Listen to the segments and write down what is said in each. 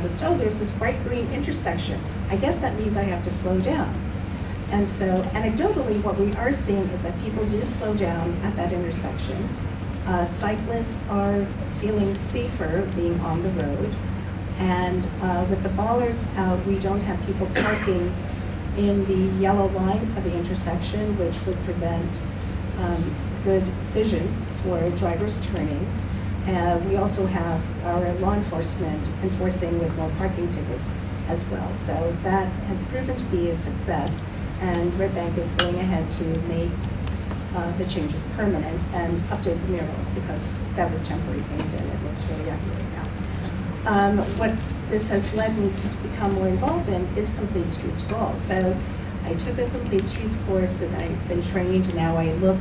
noticed, oh, there's this bright green intersection. I guess that means I have to slow down. And so anecdotally, what we are seeing is that people do slow down at that intersection. Cyclists are feeling safer being on the road. And with the bollards out, we don't have people parking in the yellow line of the intersection, which would prevent good vision for drivers turning. We also have our law enforcement enforcing with more parking tickets as well. So that has proven to be a success, and Red Bank is going ahead to make the changes permanent and update the mural, because that was temporary paint and it looks really ugly right now. What this has led me to become more involved in is Complete Streets for All. So I took a Complete Streets course and I've been trained, and now I look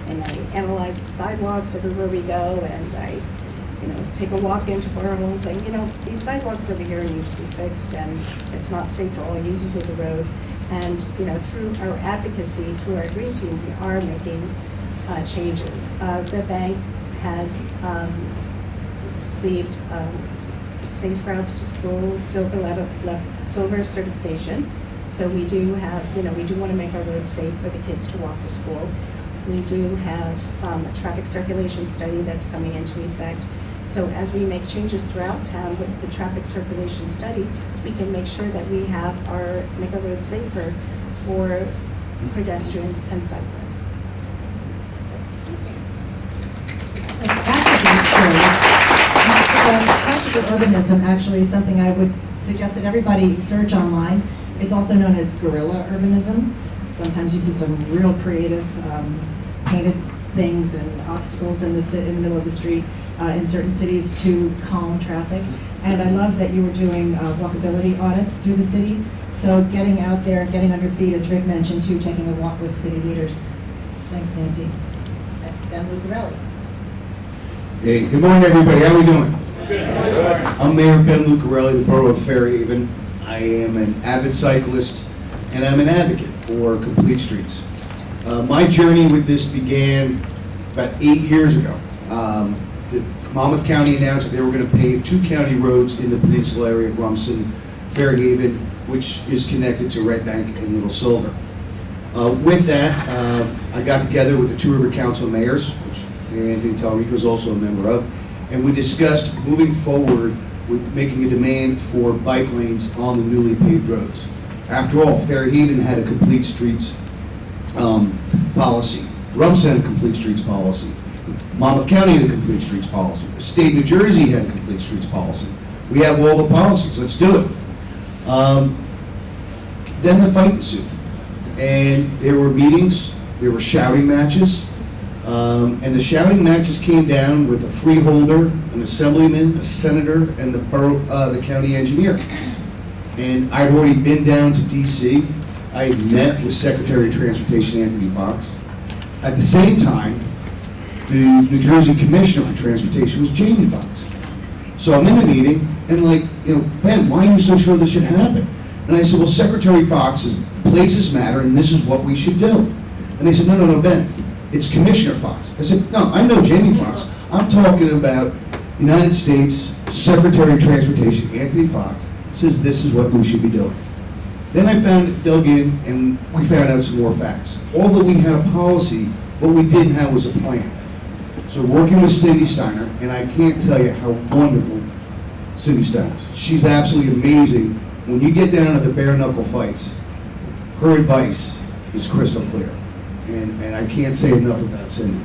and I analyze the sidewalks everywhere we go, and I take a walk into Borough and say, these sidewalks over here need to be fixed, and it's not safe for all users of the road. And through our advocacy, through our green team, we are making changes. The bank has received Safe Routes to School silver certification. So we do have, we do want to make our roads safe for the kids to walk to school. We do have a traffic circulation study that's coming into effect. So as we make changes throughout town with the traffic circulation study, we can make sure that we have make our roads safer for pedestrians and cyclists. That's it. So that's a great story. Practical urbanism actually is something I would suggest that everybody search online. It's also known as guerrilla urbanism. Sometimes you see some real creative painted things and obstacles in the middle of the street in certain cities to calm traffic. And I love that you were doing walkability audits through the city. So getting out there, getting on your feet, as Rick mentioned too, taking a walk with city leaders. Thanks, Nancy. Ben Lucarelli. Hey, good morning, everybody. How are we doing? Good. I'm Mayor Ben Lucarelli, the Borough of Fairhaven. I am an avid cyclist, and I'm an advocate for Complete Streets. My journey with this began about 8 years ago. The Monmouth County announced that they were going to pave 2 county roads in the peninsula area of Rumson, Fairhaven, which is connected to Red Bank and Little Silver. With that, I got together with the Two River Council mayors, which Mayor Anthony Talrico is also a member of, and we discussed moving forward with making a demand for bike lanes on the newly paved roads. After all, Fairhaven had a complete streets policy. Rumson had a complete streets policy. Monmouth County had a complete streets policy. The state of New Jersey had a complete streets policy. We have all the policies. Let's do it. Then the fight ensued. And there were meetings, there were shouting matches, and the shouting matches came down with a freeholder, an assemblyman, a senator, and the county engineer. And I'd already been down to DC. I had met with Secretary of Transportation Anthony Fox. At the same time, the New Jersey Commissioner for Transportation was Jamie Fox. So I'm in the meeting, and Ben, why are you so sure this should happen? And I said, well, Secretary Fox says places matter, and this is what we should do. And they said, no, Ben, it's Commissioner Fox. I said, no, I know Jamie Fox. I'm talking about United States Secretary of Transportation Anthony Fox says this is what we should be doing. Then I dug in, and we found out some more facts. Although we had a policy, what we didn't have was a plan. So working with Cindy Steiner, and I can't tell you how wonderful Cindy Steiner is. She's absolutely amazing. When you get down to the bare knuckle fights, her advice is crystal clear. And I can't say enough about Cindy.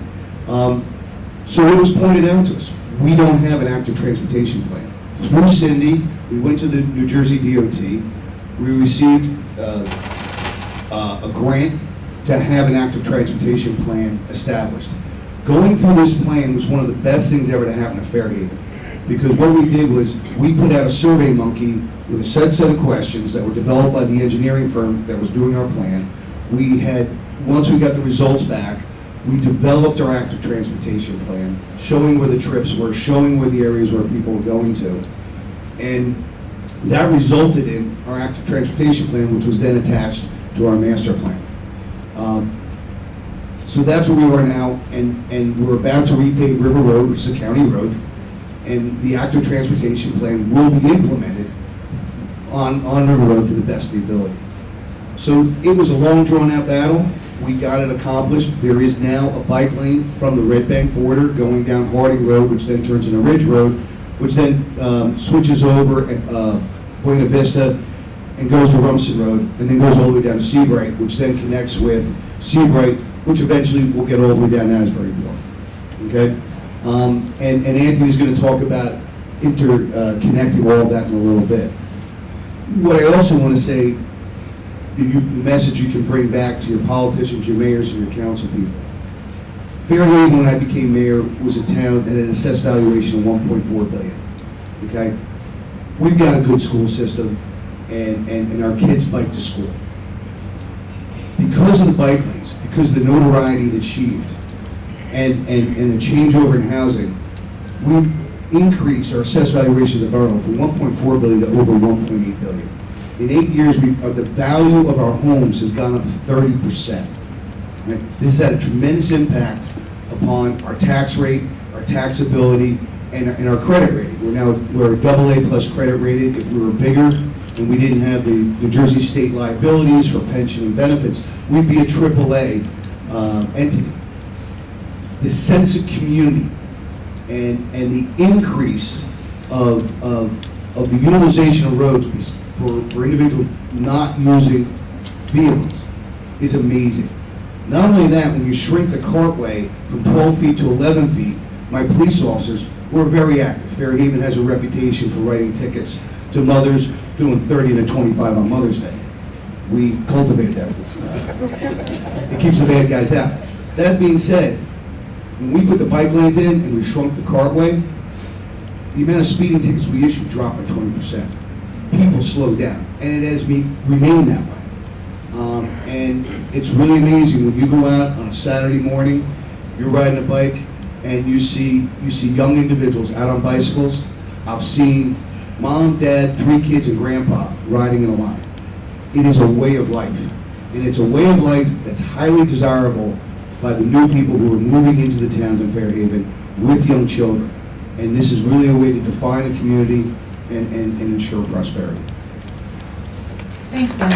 So it was pointed out to us, we don't have an active transportation plan. Through Cindy, we went to the New Jersey DOT. We received a grant to have an active transportation plan established. Going through this plan was one of the best things ever to happen to Fairhaven, because what we did was we put out a survey monkey with a set of questions that were developed by the engineering firm that was doing our plan. Once we got the results back, we developed our active transportation plan, showing where the trips were, showing where the areas where people were going to. And that resulted in our active transportation plan, which was then attached to our master plan. So that's where we are now, and we're about to repave River Road, which is a county road, and the active transportation plan will be implemented on River Road to the best of the ability. So it was a long, drawn-out battle. We got it accomplished. There is now a bike lane from the Red Bank border going down Harding Road, which then turns into Ridge Road, which then switches over at Buena Vista and goes to Rumson Road, and then goes all the way down to Seabright, which then connects with Seabright, which eventually will get all the way down Asbury Park. Okay? And Anthony's going to talk about interconnecting all of that in a little bit. What I also want to say, the message you can bring back to your politicians, your mayors, and your council people. Fairhaven, when I became mayor, was a town that had an assessed valuation of $1.4 billion. Okay? We've got a good school system, and our kids bike to school. Because of the bike lanes, because of the notoriety it achieved, and the changeover in housing, we've increased our assessed valuation of the borough from $1.4 billion to over $1.8 billion. In 8 years, the value of our homes has gone up 30%. Right? This has had a tremendous impact upon our tax rate, our taxability, and our credit rating. We're a AA plus credit rated. If we were bigger and we didn't have the New Jersey state liabilities for pension and benefits, we'd be a AAA entity. The sense of community and the increase of the utilization of roads for individuals not using vehicles is amazing. Not only that, when you shrink the cartway from 12 feet to 11 feet, my police officers were very active. Fairhaven has a reputation for writing tickets to mothers doing 30 to 25 on Mother's Day. We cultivate that. It keeps the bad guys out. That being said, when we put the bike lanes in and we shrunk the cartway, the amount of speeding tickets we issued dropped by 20%. People slowed down, and it has remained that way. And it's really amazing when you go out on a Saturday morning, you're riding a bike, and you see young individuals out on bicycles. I've seen mom, dad, 3 kids, and grandpa riding in a line. It is a way of life, and it's a way of life that's highly desirable by the new people who are moving into the towns in Fairhaven with young children. And this is really a way to define a community and ensure prosperity. Thanks, Ben.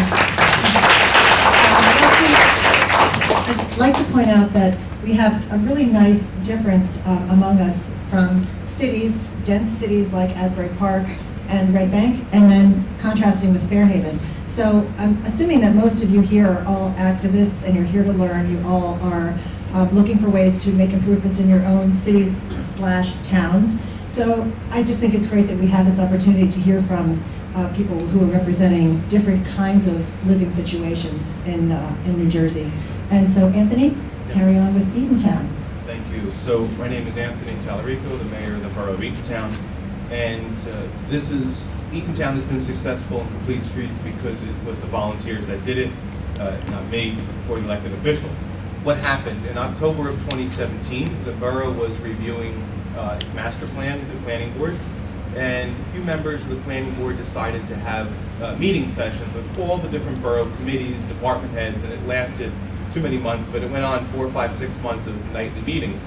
I'd like to point out that we have a really nice difference among us from cities, dense cities like Asbury Park and Red Bank, and then contrasting with Fairhaven. So I'm assuming that most of you here are all activists and you're here to learn. You all are looking for ways to make improvements in your own cities/towns. So I just think it's great that we have this opportunity to hear from people who are representing different kinds of living situations in New Jersey. And so Anthony, carry on with Eatontown. Thank you. So my name is Anthony Tallarico, the mayor of the borough of Eatontown. And Eatontown has been successful in complete streets because it was the volunteers that did it, not me or the elected officials. What happened? In October of 2017, the borough was reviewing its master plan, the planning board, and a few members of the planning board decided to have meeting sessions with all the different borough committees, department heads, and it lasted too many months, but it went on 4, 5, 6 months of nightly meetings.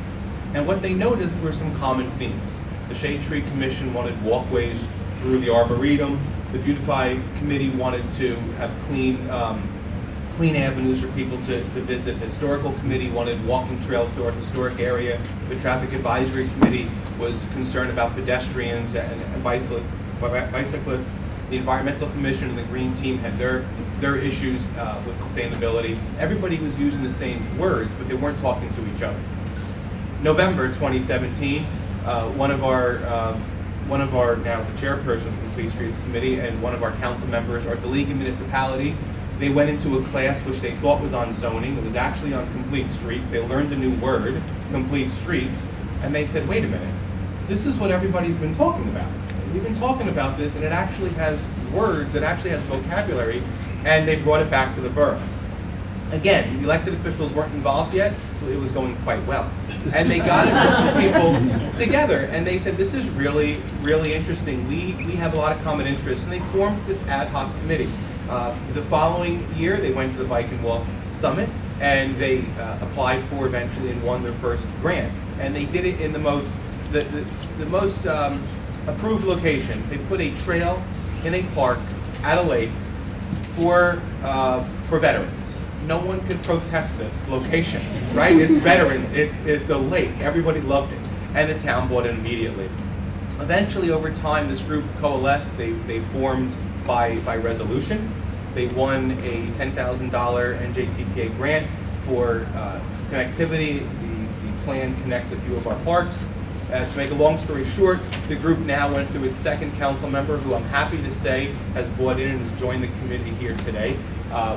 And what they noticed were some common themes. The Shade Tree Commission wanted walkways through the Arboretum. The Beautify Committee wanted to have clean avenues for people to visit. The Historical Committee wanted walking trails through our historic area. The Traffic Advisory Committee was concerned about pedestrians and bicyclists. The Environmental Commission and the Green Team had their issues with sustainability. Everybody was using the same words, but they weren't talking to each other. November 2017, one of our now the chairperson of the Complete Streets Committee and one of our council members, our League Municipality, they went into a class which they thought was on zoning. It was actually on complete streets. They learned a new word, complete streets, and they said, wait a minute, this is what everybody's been talking about. We've been talking about this, and it actually has words, it actually has vocabulary, and they brought it back to the borough. Again, the elected officials weren't involved yet, so it was going quite well. And they got a group of people together, and they said, this is really, really interesting. We have a lot of common interests, and they formed this ad hoc committee. The following year, they went to the Bike and Walk Summit, and they applied for eventually and won their first grant. And they did it in the most approved location. They put a trail in a park at a lake for veterans. No one could protest this location, right? It's veterans, it's a lake, everybody loved it, and the town bought it immediately. Eventually, over time, this group coalesced, they formed by resolution. They won a $10,000 NJTPA grant for connectivity. The plan connects a few of our parks. To make a long story short, the group now went through its second council member, who I'm happy to say has bought in and has joined the committee here today.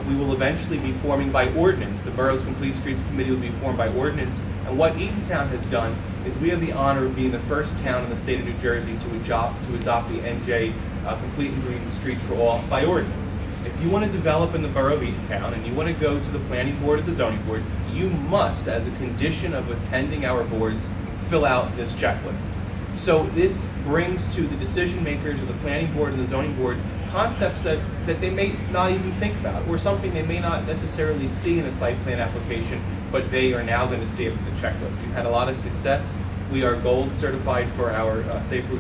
We will eventually be forming by ordinance. The Borough's Complete Streets Committee will be formed by ordinance. And what Eatontown has done is we have the honor of being the first town in the state of New Jersey to adopt the NJ Complete and Green Streets for All by ordinance. If you want to develop in the borough of Eatontown and you want to go to the planning board or the zoning board, you must, as a condition of attending our boards, fill out this checklist. So this brings to the decision makers of the planning board and the zoning board concepts that they may not even think about, or something they may not necessarily see in a site plan application, but they are now going to see it with the checklist. We've had a lot of success. We are gold certified for our safe routes